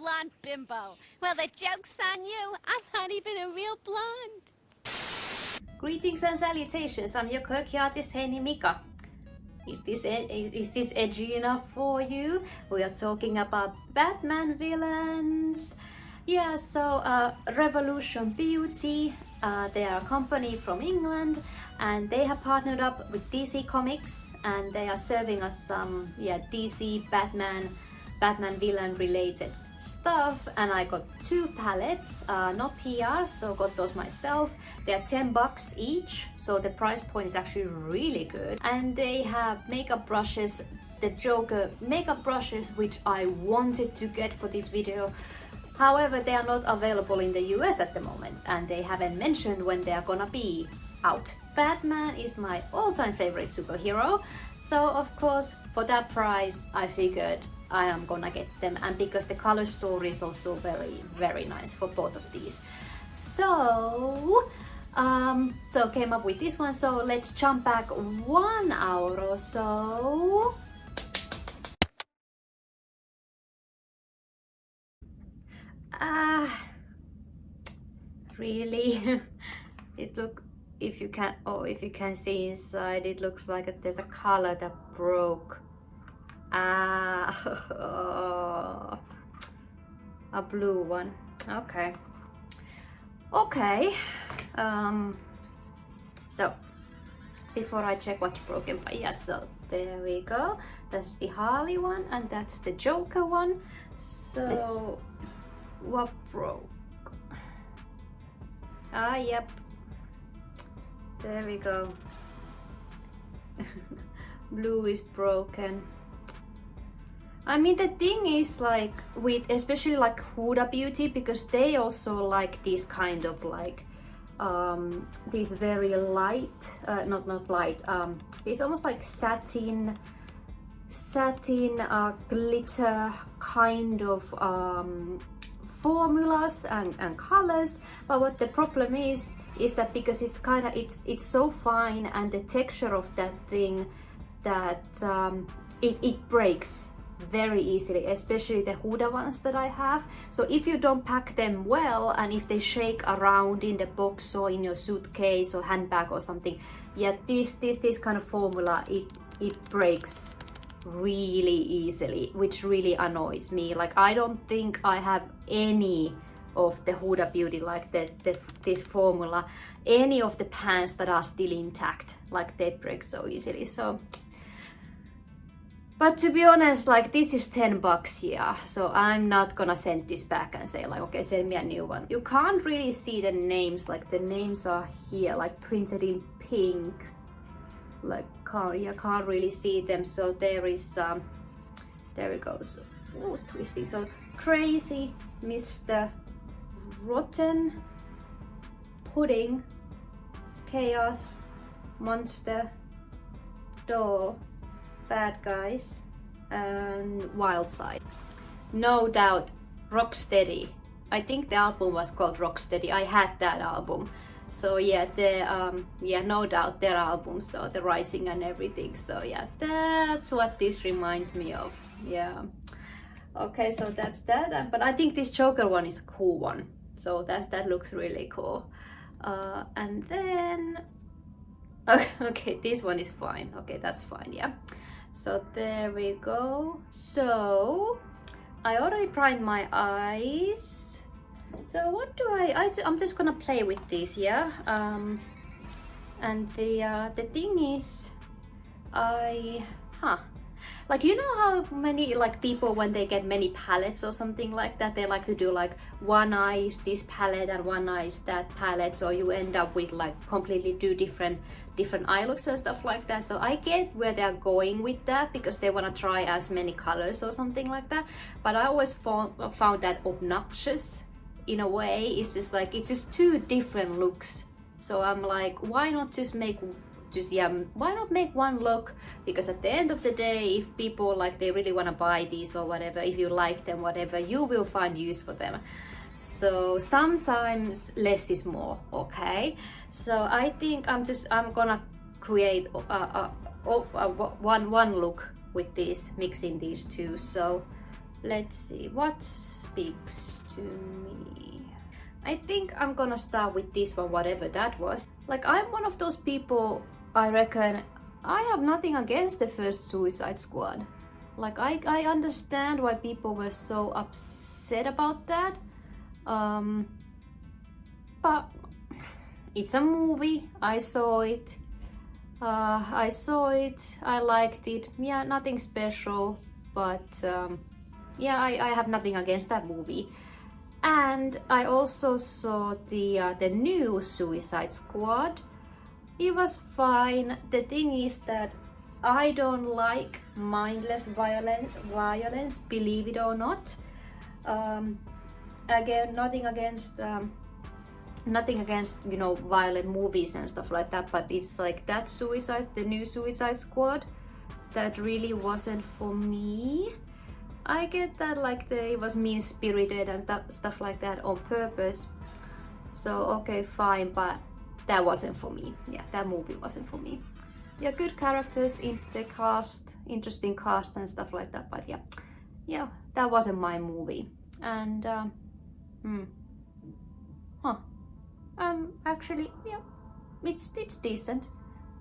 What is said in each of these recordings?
blonde bimbo. Well, the joke's on you. I'm not even a real blonde. Greetings and salutations. I'm your quirky artist, Mika. Is this edgy enough for you? We are talking about Batman villains. Yeah, so Revolution Beauty, they are a company from England and they have partnered up with DC Comics and they are serving us some DC Batman villain related stuff, and I got 2 palettes, not PR, so got those myself. They're $10 each, so the price point is actually really good. And they have makeup brushes, the Joker makeup brushes, which I wanted to get for this video. However, they are not available in the US at the moment and they haven't mentioned when they are gonna be out. Batman is my all-time favorite superhero, so of course for that price I figured I am gonna get them, and because the color story is also very nice for both of these. So came up with this one, so let's jump back 1 hour or so. Really? If you can see inside, it looks like there's a color that broke. A blue one. Okay. So before I check what's broken, but yeah, so there we go. That's the Harley one and that's the Joker one. So what broke? Yep, there we go. Blue is broken. I mean, the thing is, like, with especially like Huda Beauty, because they also like these kind of like these very light, not light, these almost like satin glitter kind of formulas and colors. But what the problem is that because it's so fine, and the texture of that thing, that it breaks very easily, especially the Huda ones that I have. So if you don't pack them well, and if they shake around in the box or in your suitcase or handbag or something, yeah, this kind of formula, it breaks really easily, which really annoys me. Like, I don't think I have any of the Huda Beauty, like this formula, any of the pants that are still intact, like they break so easily. So, but to be honest, like, this is $10 here, so I'm not gonna send this back and say like, okay, send me a new one. You can't really see the names, like the names are here, like printed in pink. Like, you can't really see them. So there is there we go. So, ooh, twisting. So Crazy, Mr. Rotten, Pudding, Chaos, Monster, Doll, Bad Guys, and Wild Side. No Doubt, Rocksteady. I think the album was called Rocksteady. I had that album. So yeah, No Doubt, their album, so the writing and everything. So yeah, that's what this reminds me of. Yeah. Okay, so that's that. But I think this Joker one is a cool one. So that looks really cool. And then okay, this one is fine. Okay, that's fine. Yeah. So there we go. So I already primed my eyes. So what do I'm just gonna play with this, yeah. And the thing is, like, you know how many like people, when they get many palettes or something like that, they like to do like one eye is this palette and one eye is that palette, so you end up with like completely two different eye looks and stuff like that. So I get where they're going with that, because they want to try as many colors or something like that, but I always found that obnoxious in a way. It's just like, it's just two different looks. So I'm like, why not just make why not make one look? Because at the end of the day, if people like, they really want to buy these or whatever, if you like them, whatever, you will find use for them. So sometimes less is more, okay? So I think I'm gonna create one look with this, mixing these two. So let's see, what speaks to me? I think I'm gonna start with this one, whatever that was. Like, I'm one of those people, I reckon, I have nothing against the first Suicide Squad. Like, I understand why people were so upset about that. But it's a movie, I saw it. I liked it. Yeah, nothing special, but yeah, I have nothing against that movie. And I also saw the new Suicide Squad. It was fine. The thing is that I don't like mindless violence, believe it or not. Again, nothing against you know, violent movies and stuff like that, but it's like that the new Suicide Squad, that really wasn't for me. I get that, like, it was mean-spirited and stuff like that on purpose, so okay, fine, but that wasn't for me. Yeah, that movie wasn't for me. Yeah, good characters in the cast, interesting cast and stuff like that, but yeah, that wasn't my movie. And actually, yeah, it's decent.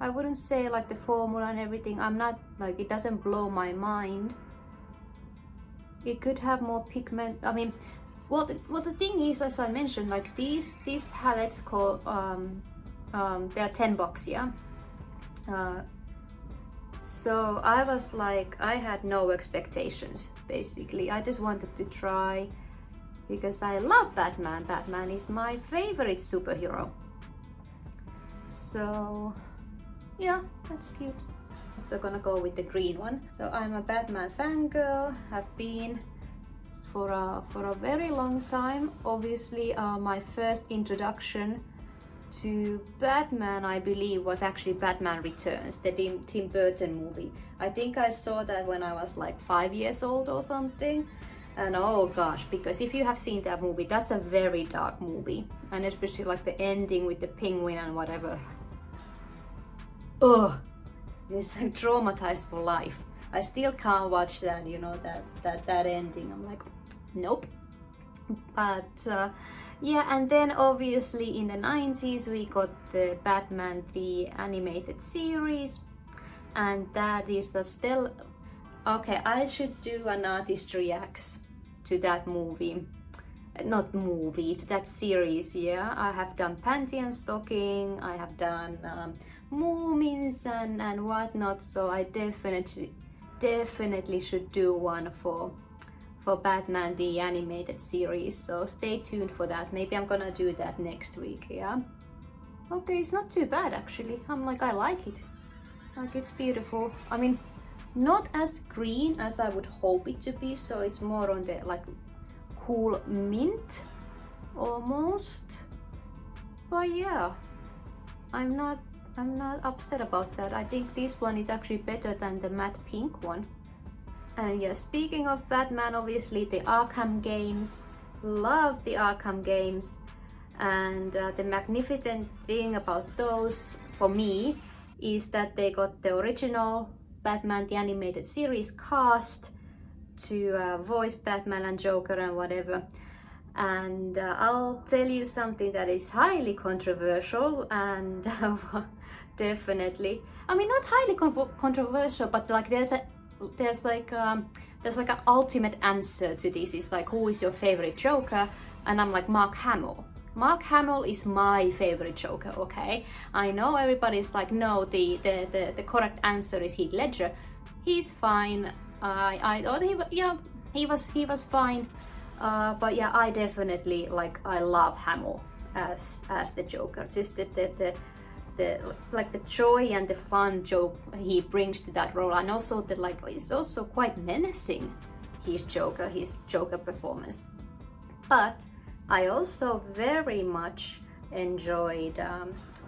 I wouldn't say like the formula and everything, I'm not like, it doesn't blow my mind. It could have more pigment. I mean, well the thing is, as I mentioned, like these palettes called they're $10, yeah. So I was like, I had no expectations basically. I just wanted to try because I love Batman. Batman is my favorite superhero. So yeah, that's cute. I'm also gonna go with the green one. So I'm a Batman fangirl, have been for a very long time. Obviously, my first introduction to Batman, I believe, was actually Batman Returns, the Tim Burton movie. I think I saw that when I was like 5 years old or something. And oh gosh, because if you have seen that movie, that's a very dark movie. And especially like the ending with the penguin and whatever. Ugh, it's like traumatized for life. I still can't watch that, you know, that ending. I'm like, nope. But yeah, and then obviously in the 90s we got the Batman the animated series, and that is still okay. I should do an artist reacts to that movie, not movie, to that series. Yeah, I have done Panty and Stocking, I have done Moomins and whatnot, so I definitely should do one for Batman the animated series, so stay tuned for that. Maybe I'm gonna do that next week. Yeah, okay, it's not too bad actually. I'm like, I like it, like it's beautiful. I mean, not as green as I would hope it to be, so it's more on the like cool mint almost, but yeah, I'm not upset about that. I think this one is actually better than the matte pink one. And yeah, speaking of Batman, obviously the Arkham games, love the Arkham games, and the magnificent thing about those for me is that they got the original Batman the animated series cast to voice Batman and Joker and whatever. And I'll tell you something that is highly controversial, and definitely, I mean, not highly controversial, but like there's like an ultimate answer to this. It's like, who is your favorite Joker? And I'm like, Mark Hamill. Mark Hamill is my favorite Joker. Okay, I know everybody's like, no, the correct answer is Heath Ledger. He's fine. I thought he was fine. But yeah, I definitely like, I love Hamill as the Joker. Just the like the joy and the fun joke he brings to that role, and also the like, it's also quite menacing, his Joker performance. But I also very much enjoyed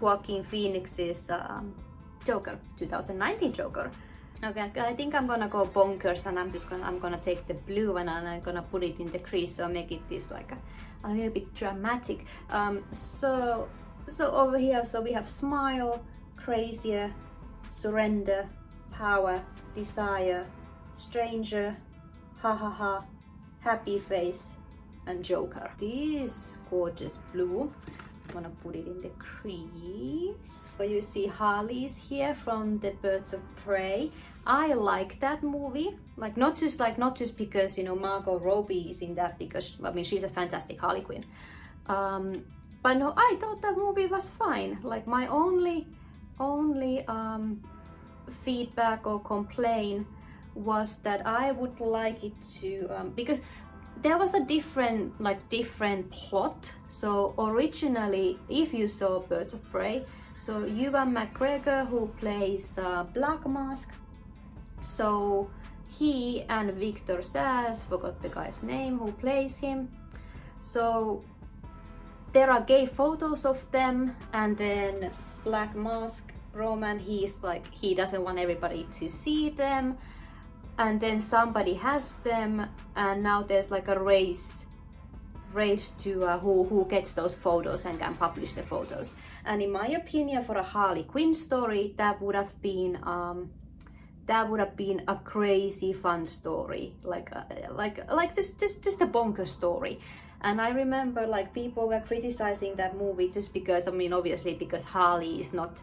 Joaquin Phoenix's Joker, 2019 Joker. Okay, I think I'm gonna go bonkers, and I'm gonna take the blue one and I'm gonna put it in the crease, so make it this like a little bit dramatic. So over here, so we have smile, crazier, surrender, power, desire, stranger, ha ha ha, happy face, and Joker. This gorgeous blue. I'm gonna put it in the crease. So you see Harley's here from the Birds of Prey. I like that movie, like not just because, you know, Margot Robbie is in that, because I mean she's a fantastic Harley Quinn. But no, I thought that movie was fine. Like my only feedback or complaint was that I would like it to because there was a different plot. So originally, if you saw Birds of Prey, so Ewan McGregor, who plays Black Mask, so he and Victor Sass, forgot the guy's name who plays him, so there are gay photos of them, and then Black Mask Roman, he's like, he doesn't want everybody to see them, and then somebody has them, and now there's like a race to who gets those photos and can publish the photos. And in my opinion, for a Harley Quinn story, that would have been a crazy fun story, like just a bonkers story. And I remember like people were criticizing that movie just because, I mean, obviously because Harley is not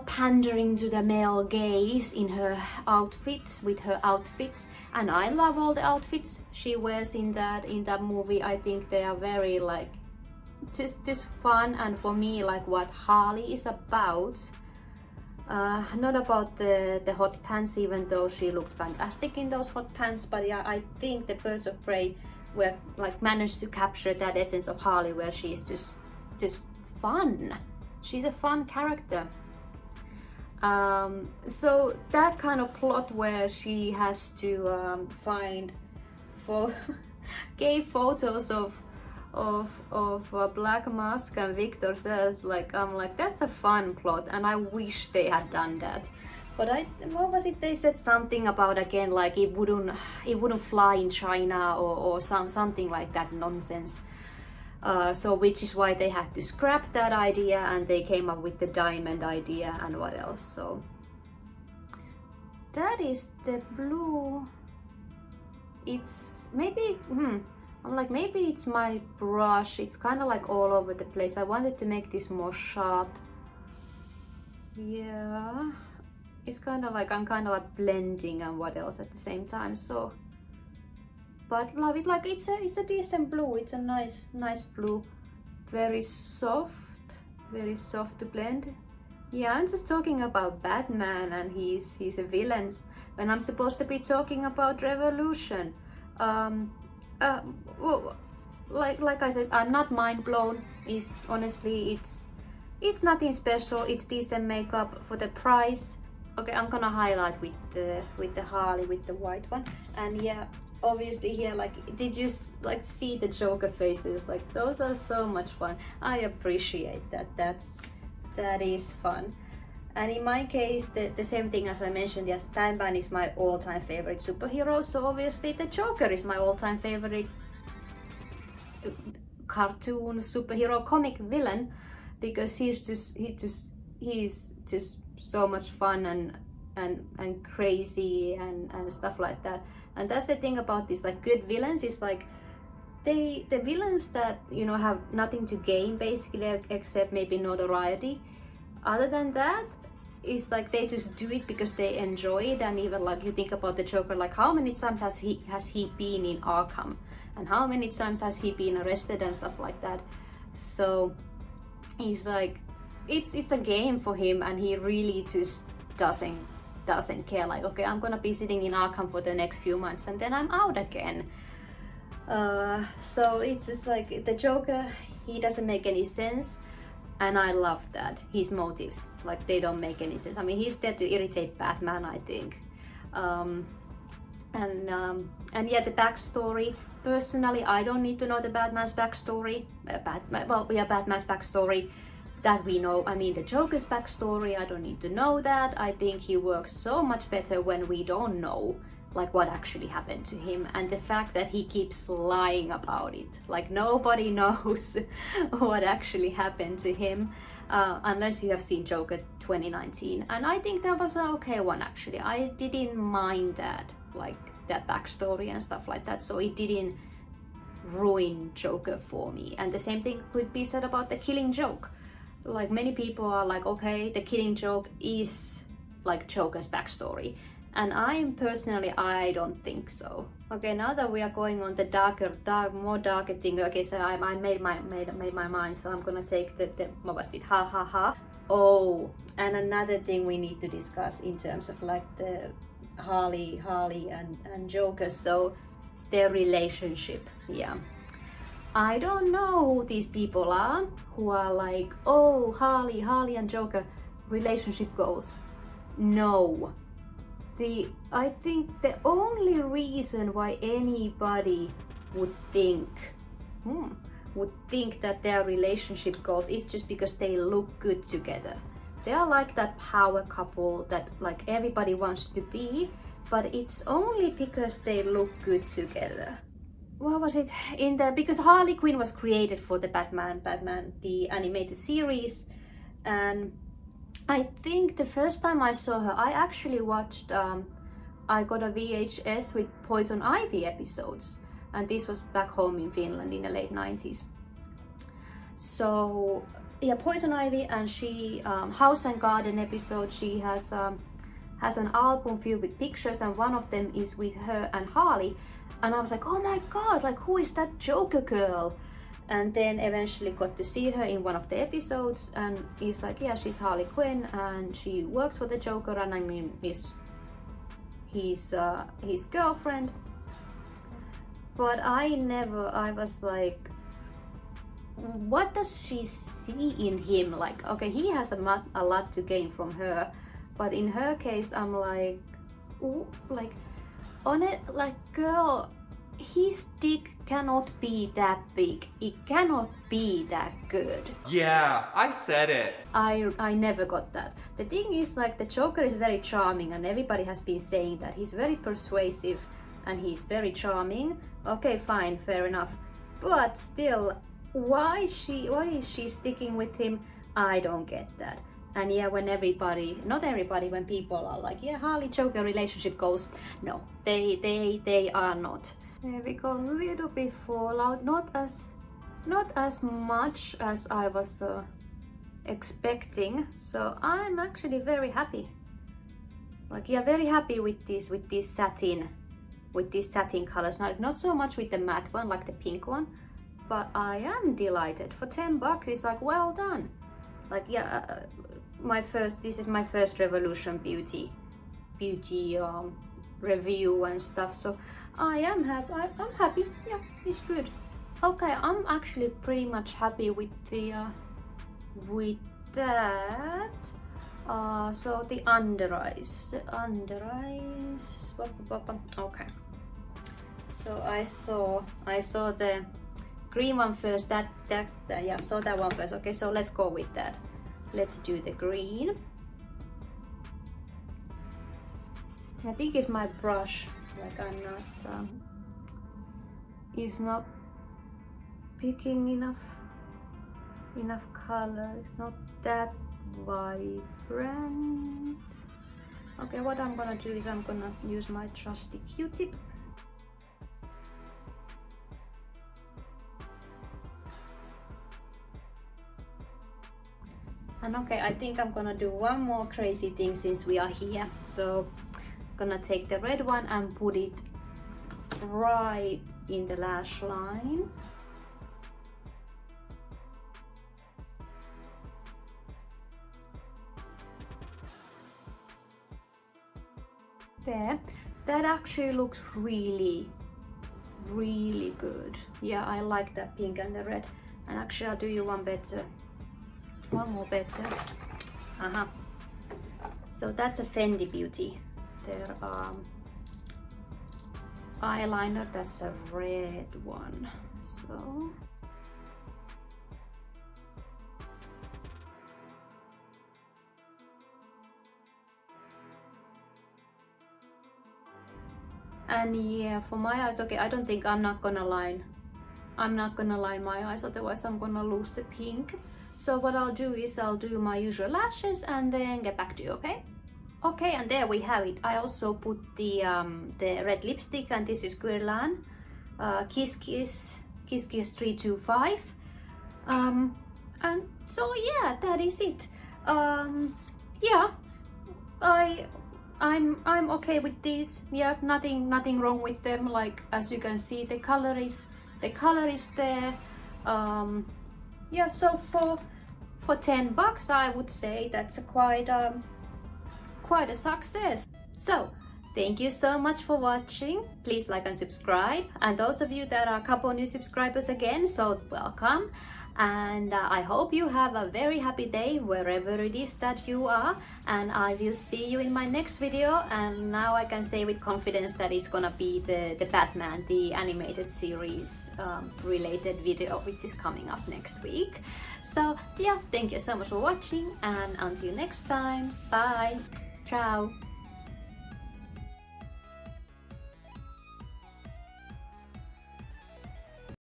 pandering to the male gaze in her outfits, with her outfits, and I love all the outfits she wears in that movie. I think they are very like just fun, and for me, like what Harley is about, not about the hot pants, even though she looked fantastic in those hot pants, but yeah, I think the Birds of Prey were like managed to capture that essence of Harley, where she's just fun. She's a fun character. So that kind of plot where she has to find gay photos of Black Mask and Victor Says, like, I'm like, that's a fun plot, and I wish they had done that. But what was it? They said something about, again, like it wouldn't fly in China or something like that nonsense. So which is why they had to scrap that idea, and they came up with the diamond idea and what else. So that is the blue. It's maybe I'm like, maybe it's my brush. It's kind of like all over the place. I wanted to make this more sharp. Yeah, it's kind of like I'm kind of like blending and what else at the same time. So, but love it. Like it's a decent blue. It's a nice blue, very soft to blend. Yeah, I'm just talking about Batman and he's a villain when I'm supposed to be talking about Revolution. Well, like I said, I'm not mind blown. Honestly, it's nothing special. It's decent makeup for the price. Okay, I'm gonna highlight with the Harley, with the white one. And yeah, obviously here, like, did you like see the Joker faces? Like, those are so much fun. I appreciate that. That is fun. And in my case, the same thing as I mentioned, yes, Batman is my all-time favorite superhero, so obviously the Joker is my all-time favorite cartoon superhero comic villain, because he's just so much fun and crazy and stuff like that. And that's the thing about this, like, good villains is like the villains that, you know, have nothing to gain basically except maybe notoriety. Other than that, it's like they just do it because they enjoy it. And even like you think about the Joker, like how many times has he been in Arkham, and how many times has he been arrested and stuff like that. So he's like, it's a game for him, and he really just doesn't care. Like, okay, I'm gonna be sitting in Arkham for the next few months and then I'm out again. So it's just like the Joker, he doesn't make any sense. And I love that. His motives, like, they don't make any sense. I mean, he's there to irritate Batman, I think. And yeah, the backstory. Personally, I don't need to know the Batman's backstory. Batman's backstory that we know. I mean, the Joker's backstory, I don't need to know that. I think he works so much better when we don't know, like, what actually happened to him, and the fact that he keeps lying about it. Like, nobody knows what actually happened to him, unless you have seen Joker 2019. And I think that was an okay one, actually. I didn't mind that. Like, that backstory and stuff like that, so it didn't ruin Joker for me. And the same thing could be said about the Killing Joke. Like, many people are like, okay, the Killing Joke is like Joker's backstory, and I don't think so. Okay, now that we are going on the more darker thing, okay, so I made my mind, so I'm gonna take the what was it, ha ha ha. Oh, and another thing we need to discuss in terms of like the Harley and Joker, so their relationship. Yeah, I don't know who these people are who are like, oh, Harley and Joker relationship goals. No. I think the only reason why anybody would think that their relationship goals is just because they look good together. They are like that power couple that like everybody wants to be, but it's only because they look good together. What was it? Because Harley Quinn was created for the Batman, the animated series, and I think the first time I saw her, I actually watched, I got a VHS with Poison Ivy episodes, and this was back home in Finland in the late 90s. So yeah, Poison Ivy, and she, House and Garden episode, she has an album filled with pictures, and one of them is with her and Harley, and I was like, oh my god, like who is that Joker girl? And then eventually got to see her in one of the episodes, and he's like, yeah, she's Harley Quinn and she works for the Joker, and I mean his girlfriend. But I was like, what does she see in him? Like, okay, he has a lot to gain from her, but in her case I'm like, ooh, like on it, like, girl, his dick cannot be that big. It cannot be that good. Yeah, I said it. I never got that. The thing is, like, the Joker is very charming, and everybody has been saying that he's very persuasive and he's very charming. Okay, fine, fair enough. But still, why is she sticking with him? I don't get that. And yeah, when when people are like, yeah, Harley Joker relationship goals, no, they are not. We got a little bit fallout, not as much as I was expecting. So I'm actually very happy. Like, yeah, very happy with these satin colors. Not so much with the matte one, like the pink one, but I am delighted. For $10, it's like, well done. Like, yeah, this is my first Revolution Beauty review and stuff, so I am happy. I'm happy. Yeah, it's good. Okay, I'm actually pretty much happy with that. So the under eyes. Okay. So I saw the green one first. Yeah, saw that one first. Okay, so let's go with that. Let's do the green. I think it's my brush. Like, I'm not, it's not picking enough color. It's not that vibrant. Okay, what I'm gonna do is I'm gonna use my trusty Q-tip. And okay, I think I'm gonna do one more crazy thing since we are here. So I'm gonna take the red one and put it right in the lash line. There. That actually looks really good. Yeah, I like that pink and the red. And actually I'll do you one more better. So that's a Fenty Beauty. Their eyeliner, that's a red one. So and yeah, for my eyes, okay, I don't think I'm not gonna line my eyes, otherwise I'm gonna lose the pink. So what I'll do is I'll do my usual lashes and then get back to you, okay? Okay, and there we have it. I also put the red lipstick, and this is Guerlain Kiss Kiss 325. And so yeah, that is it. Yeah, I'm okay with these. Yeah, nothing wrong with them. Like as you can see, the color is there. Yeah, so for 10 bucks, I would say that's quite a success. So thank you so much for watching. Please like and subscribe, and those of you that are a couple new subscribers again, so welcome. And I hope you have a very happy day wherever it is that you are, and I will see you in my next video. And now I can say with confidence that it's gonna be the Batman, the animated series related video, which is coming up next week. So yeah, thank you so much for watching, and until next time, bye, ciao.